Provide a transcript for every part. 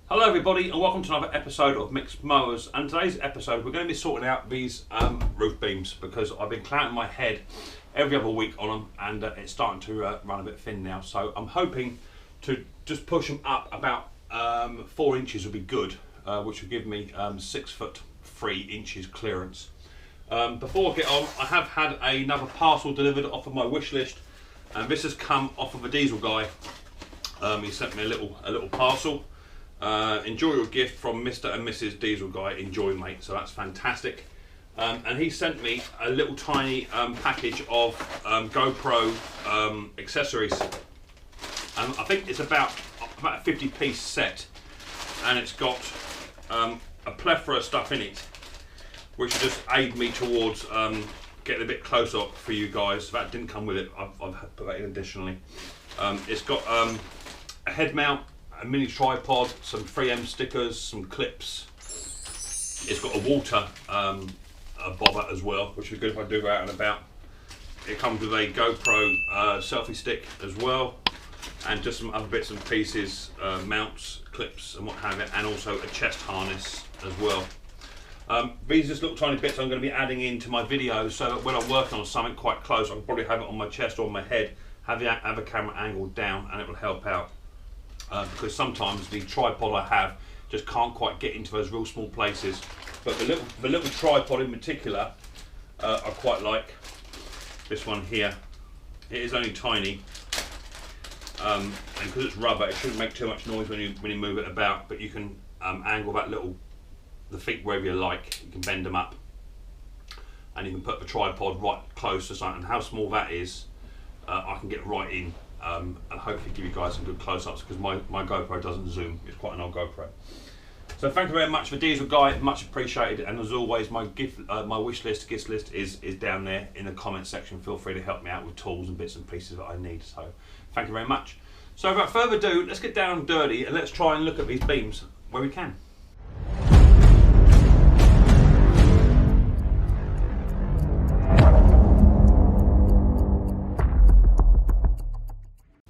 Hello everybody and welcome to another episode of Micks, Mowers, and today's episode we're going to be sorting out these roof beams because I've been clouting my head every other week on them and it's starting to run a bit thin now, so I'm hoping to just push them up about 4 inches would be good, which would give me 6 foot 3 inches clearance. Before I get on, I have had another parcel delivered off of my wish list, and this has come off of a diesel guy. He sent me a little parcel. Enjoy your gift from Mr. and Mrs. Diesel Guy. Enjoy, mate. So that's fantastic. And he sent me a little tiny package of GoPro accessories, and I think it's about a 50-piece set, and it's got a plethora of stuff in it, which will just aid me towards getting a bit close up for you guys. That didn't come with it. I've put that in additionally. It's got a head mount, a mini tripod, some 3M stickers, some clips. It's got a water bobber as well, which is good if I do go out and about. It comes with a GoPro selfie stick as well, and just some other bits and pieces, mounts, clips and what have you, and also a chest harness as well. These are just little tiny bits I'm going to be adding into my videos, so that when I'm working on something quite close, I can probably have it on my chest or on my head, have the camera angled down, and it will help out. Because sometimes the tripod I have just can't quite get into those real small places. But the little tripod in particular, I quite like. This one here, it is only tiny, and because it's rubber, it shouldn't make too much noise when you move it about. But you can angle the feet wherever you like. You can bend them up, and you can put the tripod right close to something. And how small that is, I can get right in. And hopefully give you guys some good close-ups, because my GoPro doesn't zoom. It's quite an old GoPro. So thank you very much for Diesel Guy, much appreciated. And as always, my wish list, gift list is down there in the comment section. Feel free to help me out with tools and bits and pieces that I need. So thank you very much. So without further ado, let's get down and dirty and let's try and look at these beams where we can.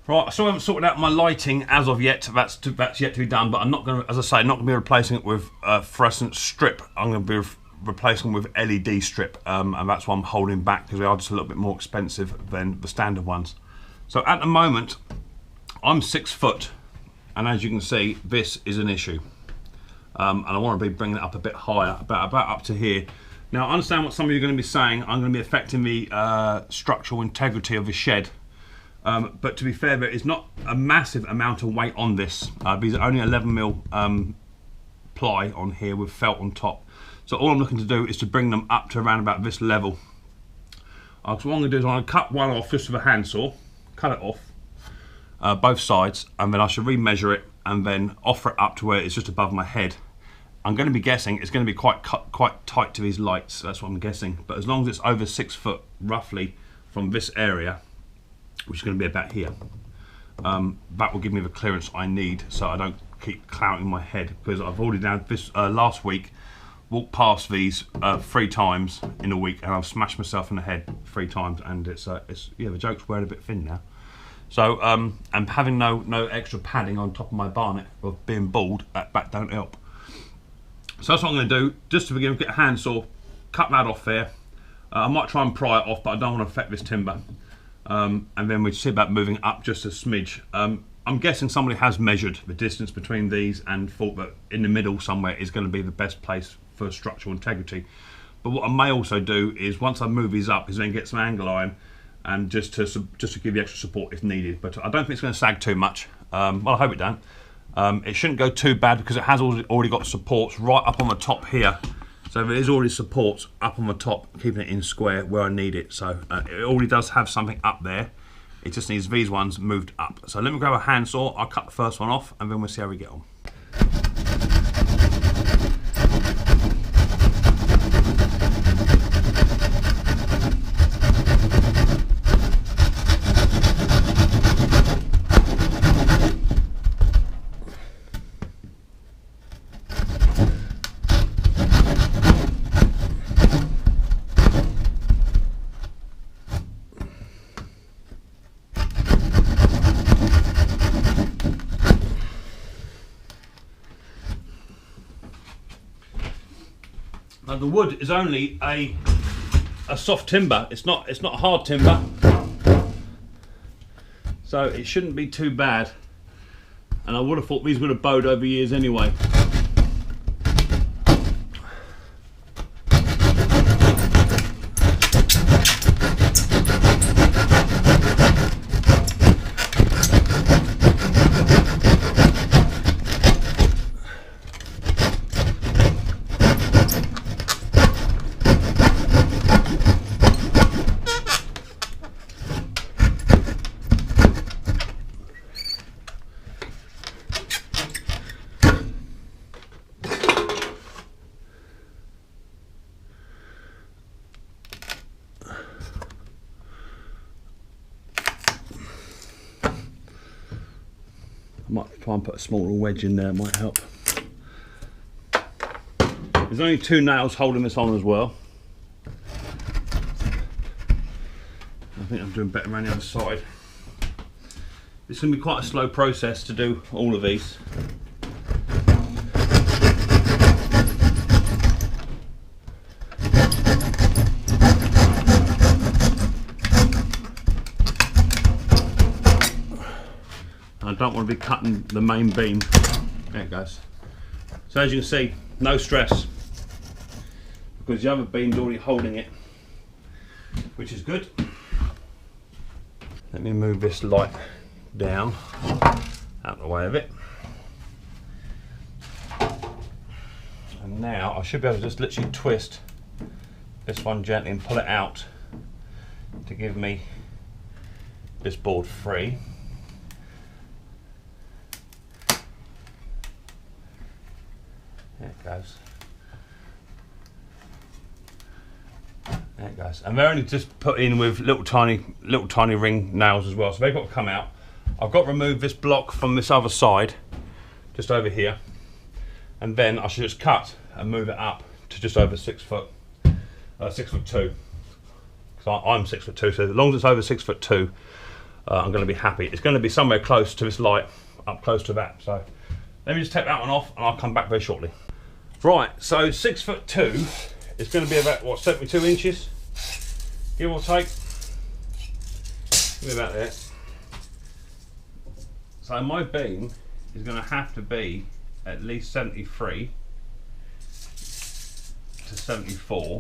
Right, I still haven't sorted out my lighting as of yet. That's yet to be done, but I'm not going to, as I say, not going to be replacing it with fluorescent strip. I'm going to be replacing with LED strip, and that's why I'm holding back, because they are just a little bit more expensive than the standard ones. So at the moment, I'm 6 foot, and as you can see, this is an issue. And I want to be bringing it up a bit higher, about up to here. Now, I understand what some of you are going to be saying. I'm going to be affecting the structural integrity of the shed. But to be fair, there is not a massive amount of weight on this. These are only 11mm ply on here with felt on top. So all I'm looking to do is to bring them up to around about this level. So what I'm going to do is I'm going to cut one off just with a handsaw, cut it off, both sides, and then I should remeasure it and then offer it up to where it's just above my head. I'm going to be guessing it's going to be quite tight to these lights. That's what I'm guessing. But as long as it's over 6 foot roughly from this area, which is going to be about here, that will give me the clearance I need, so I don't keep clouting my head, because I've already done this last week, walked past these 3 times in a week, and I've smashed myself in the head 3 times, and it's yeah, the joke's wearing a bit thin now. So and having no extra padding on top of my barnet of being bald, that don't help. So that's what I'm going to do. Just to begin, get a handsaw, cut that off there. I might try and pry it off, but I don't want to affect this timber. And then we see about moving up just a smidge. I'm guessing somebody has measured the distance between these and thought that in the middle somewhere is going to be the best place for structural integrity. But what I may also do is, once I move these up, is then get some angle iron and just to give the extra support if needed. But I don't think it's going to sag too much. Well, I hope it don't. It shouldn't go too bad, because it has already got supports right up on the top here. So there is already supports up on the top, keeping it in square where I need it. So it already does have something up there. It just needs these ones moved up. So let me grab a handsaw, I'll cut the first one off, and then we'll see how we get on. Now the wood is only a soft timber. It's not hard timber, so it shouldn't be too bad. And I would have thought these would have bowed over years anyway. I might try and put a smaller wedge in there, might help. There's only 2 nails holding this on as well. I think I'm doing better around the other side. It's going to be quite a slow process to do all of these. I don't want to be cutting the main beam. There it goes. So as you can see, no stress, because the other beam's already holding it, which is good. Let me move this light down, out of the way of it. And now I should be able to just literally twist this one gently and pull it out to give me this board free. There it goes. There it goes. And they're only just put in with little tiny ring nails as well, so they've got to come out. I've got to remove this block from this other side, just over here, and then I should just cut and move it up to just over 6 foot, 6'2". Because I'm 6'2", so as long as it's over 6'2", I'm going to be happy. It's going to be somewhere close to this light, up close to that. So let me just take that one off, and I'll come back very shortly. Right, so 6'2" is going to be about, what, 72 inches, give or take. Give me about there. So my beam is going to have to be at least 73 to 74,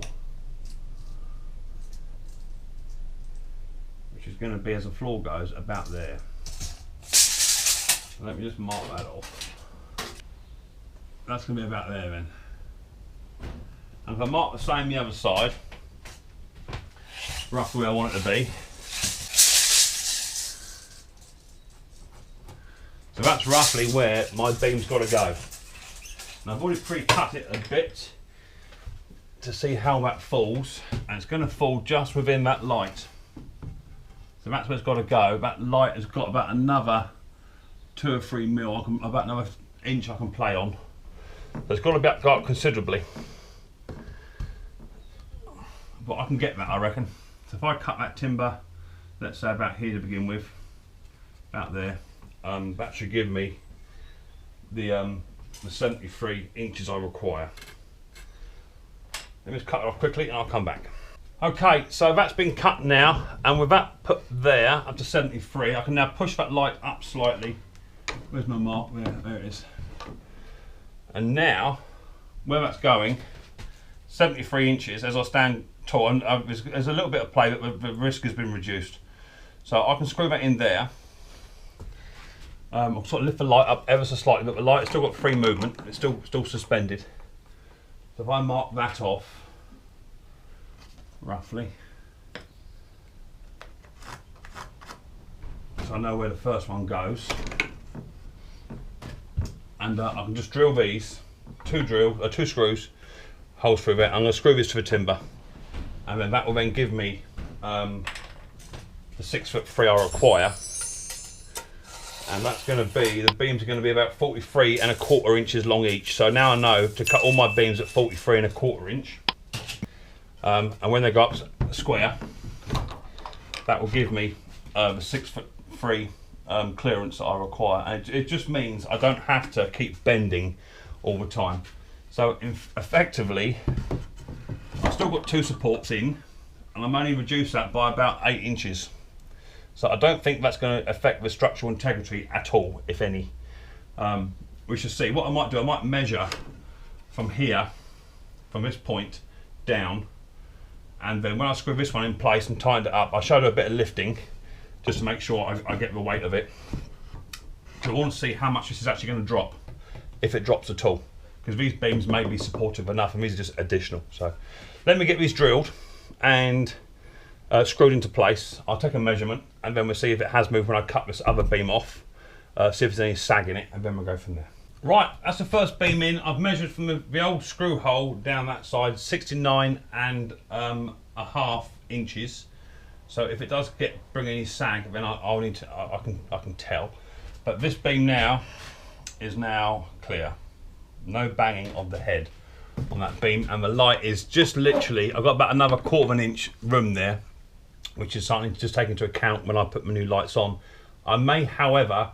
which is going to be, as the floor goes, about there. So let me just mark that off. That's going to be about there then. And if I mark the same the other side, roughly where I want it to be. So that's roughly where my beam's got to go. And I've already pre-cut it a bit to see how that falls, and it's going to fall just within that light. So that's where it's got to go. That light has got about another 2 or 3 mil, about another inch I can play on. So it's got to go up considerably. But I can get that, I reckon. So if I cut that timber, let's say about here to begin with, about there, that should give me the 73 inches I require. Let me just cut it off quickly and I'll come back. Okay, so that's been cut now, and with that put there up to 73, I can now push that light up slightly. Where's my mark? There it is. And now, where that's going, 73 inches as I stand tall, and there's a little bit of play, but the risk has been reduced. So I can screw that in there. I'll sort of lift the light up ever so slightly, but the light has still got free movement. It's still suspended. So if I mark that off, roughly, so I know where the first one goes, and I can just drill these, two screws, holes through there. I'm going to screw this to the timber, and then that will then give me the 6'3" I require. And that's going to be, the beams are going to be about 43 1/4 inches long each. So now I know to cut all my beams at 43 1/4 inch. And when they go up square, that will give me the 6'3" clearance that I require. And it just means I don't have to keep bending all the time. So effectively, still got 2 supports in, and I'm only reduced that by about 8 inches. So I don't think that's going to affect the structural integrity at all, if any. We shall see. What I might do, I might measure from here, from this point down, and then when I screw this one in place and tighten it up, I showed her a bit of lifting just to make sure I get the weight of it. So I want to see how much this is actually going to drop, if it drops at all, because these beams may be supportive enough and these are just additional. So let me get these drilled and screwed into place. I'll take a measurement and then we'll see if it has moved when I cut this other beam off, see if there's any sag in it, and then we'll go from there. Right, that's the first beam in. I've measured from the old screw hole down that side 69 and a half inches. So if it does bring any sag, then I'll need to, I can tell. But this beam now is now clear. No banging of the head on that beam, and the light is just literally, I've got about another 1/4 inch room there, which is something to just take into account when I put my new lights on. I may, however,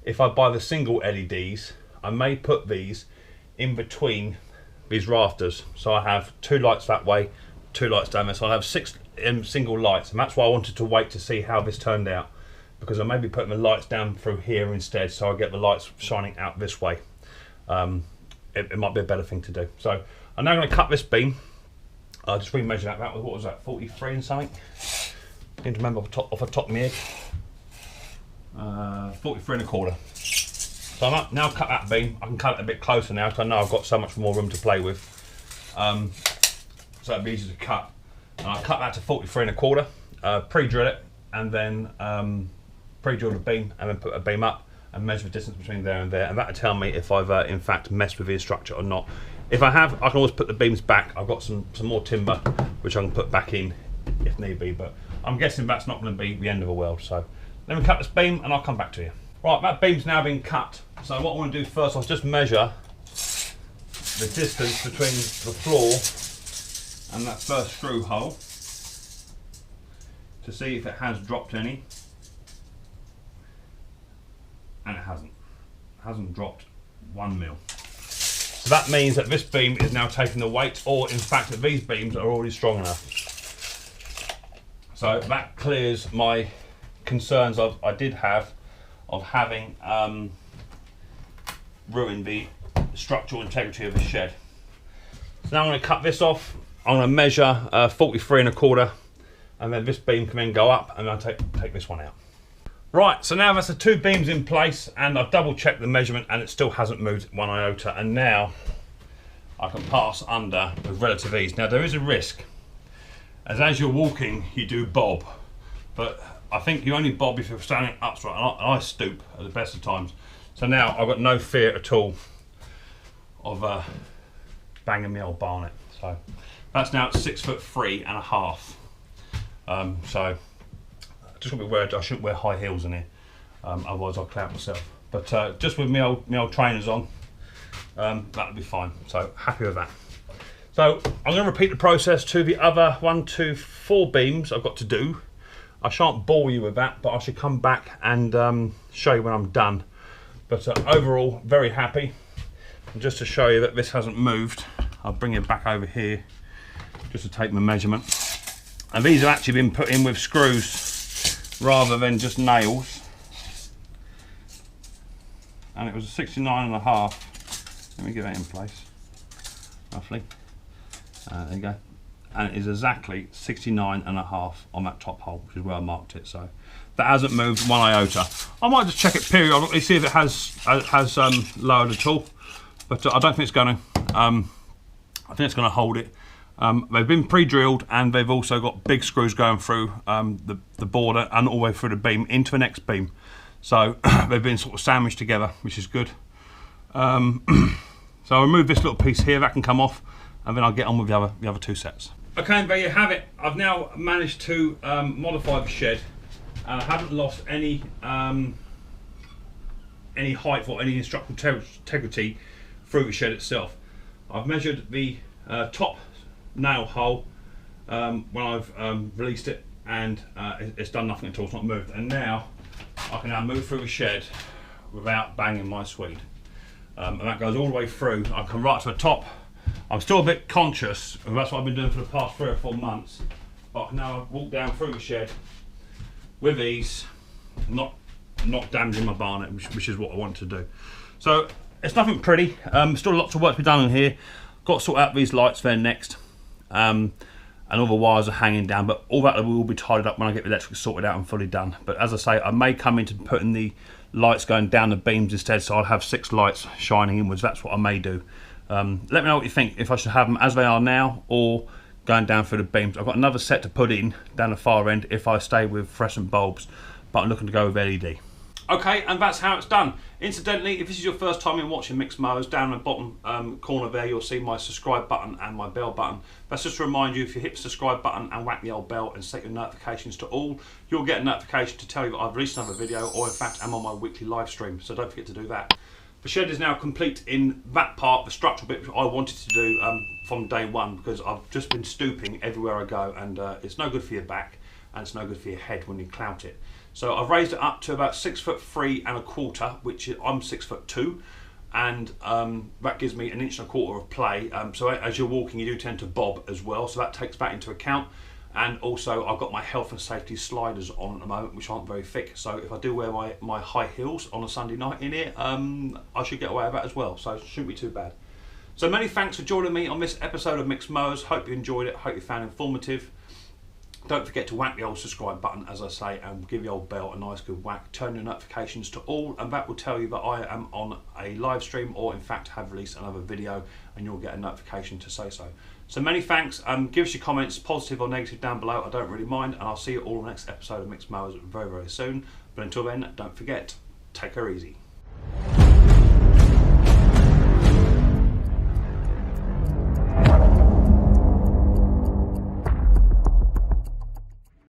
if I buy the single LEDs, I may put these in between these rafters. So I have 2 lights that way, 2 lights down there. So I have 6 single lights, and that's why I wanted to wait to see how this turned out, because I may be putting the lights down through here instead, so I get the lights shining out this way. It might be a better thing to do. So I'm now going to cut this beam. I'll just remeasure that. That was, what was that, 43 and something? I can't remember off the top of my head. 43 1/4. So I'm now cut that beam. I can cut it a bit closer now because I know I've got so much more room to play with. So it'll be easy to cut. And I'll cut that to 43 1/4, pre-drill it, and then pre-drill the beam, and then put a beam up and measure the distance between there, and that'll tell me if I've in fact messed with the structure or not. If I have, I can always put the beams back. I've got some more timber which I can put back in if need be, but I'm guessing that's not going to be the end of the world. So let me cut this beam and I'll come back to you. Right, that beam's now been cut. So what I want to do first, I'll just measure the distance between the floor and that first screw hole to see if it has dropped any. And it hasn't dropped 1 mil. So that means that this beam is now taking the weight, or in fact that these beams are already strong enough. So that clears my concerns I did have of having ruined the structural integrity of the shed. So now I'm going to cut this off. I'm going to measure 43 1/4, and then this beam can then go up, and I'll take this one out. Right, so now that's the 2 beams in place, and I've double checked the measurement and it still hasn't moved 1 iota, and now I can pass under with relative ease. Now there is a risk, as you're walking you do bob, but I think you only bob if you're standing upright, and I stoop at the best of times. So now I've got no fear at all of banging my old barnet. So that's now at 6'3 1/2. So just got to be aware I shouldn't wear high heels in here, otherwise I'll clout myself. But just with my old trainers on, that'll be fine. So happy with that. So I'm going to repeat the process to the other 1, 2, 4 beams I've got to do. I shan't bore you with that, but I should come back and show you when I'm done. But overall, very happy. And just to show you that this hasn't moved, I'll bring it back over here just to take my measurement. And these have actually been put in with screws rather than just nails. And it was a 69 1/2. Let me get that in place, roughly. There you go. And it is exactly 69 1/2 on that top hole, which is where I marked it. So that hasn't moved 1 iota. I might just check it periodically, see if it has lowered at all, but I don't think it's going to. I think it's going to hold it. They've been pre-drilled, and they've also got big screws going through the border and all the way through the beam into the next beam. So they've been sort of sandwiched together, which is good. So I'll remove this little piece here, that can come off, and then I'll get on with the other 2 sets. Okay, and there you have it. I've now managed to modify the shed, and I haven't lost any height or any structural integrity through the shed itself. I've measured the top nail hole when I've released it, and it's done nothing at all, it's not moved. And now I can now move through the shed without banging my Swede. And that goes all the way through. I come right to the top, I'm still a bit conscious, and that's what I've been doing for the past 3 or 4 months. But I can now walk down through the shed with ease, not damaging my barnet, which is what I want to do. So it's nothing pretty. Still lots of work to be done in here. Got to sort out these lights there next, and all the wires are hanging down. But all that will be tidied up when I get the electric sorted out and fully done. But as I say, I may come into putting the lights going down the beams instead, so I'll have 6 lights shining inwards. That's what I may do. Let me know what you think, if I should have them as they are now or going down through the beams. I've got another set to put in down the far end if I stay with fluorescent bulbs, but I'm looking to go with LED. Okay, and that's how it's done. Incidentally, if this is your first time in watching Micks Mowers, down in the bottom corner there you'll see my subscribe button and my bell button. That's just to remind you, if you hit the subscribe button and whack the old bell and set your notifications to all, you'll get a notification to tell you that I've released another video, or in fact I'm on my weekly live stream, so don't forget to do that. The shed is now complete in that part, the structural bit, which I wanted to do from day one, because I've just been stooping everywhere I go, and it's no good for your back and it's no good for your head when you clout it. So I've raised it up to about 6'3 1/4", which I'm 6'2", and that gives me 1 1/4 of play. So as you're walking, you do tend to bob as well, so that takes that into account. And also I've got my health and safety sliders on at the moment, which aren't very thick. So if I do wear my high heels on a Sunday night in here, I should get away with that as well. So it shouldn't be too bad. So many thanks for joining me on this episode of Micks Mowers. Hope you enjoyed it. Hope you found it informative. Don't forget to whack the old subscribe button, as I say, and give the old bell a nice good whack. Turn your notifications to all, and that will tell you that I am on a live stream, or in fact have released another video, and you'll get a notification to say so. So many thanks. Give us your comments, positive or negative, down below. I don't really mind, and I'll see you all on the next episode of Micks Mowers very, very soon. But until then, don't forget, take her easy.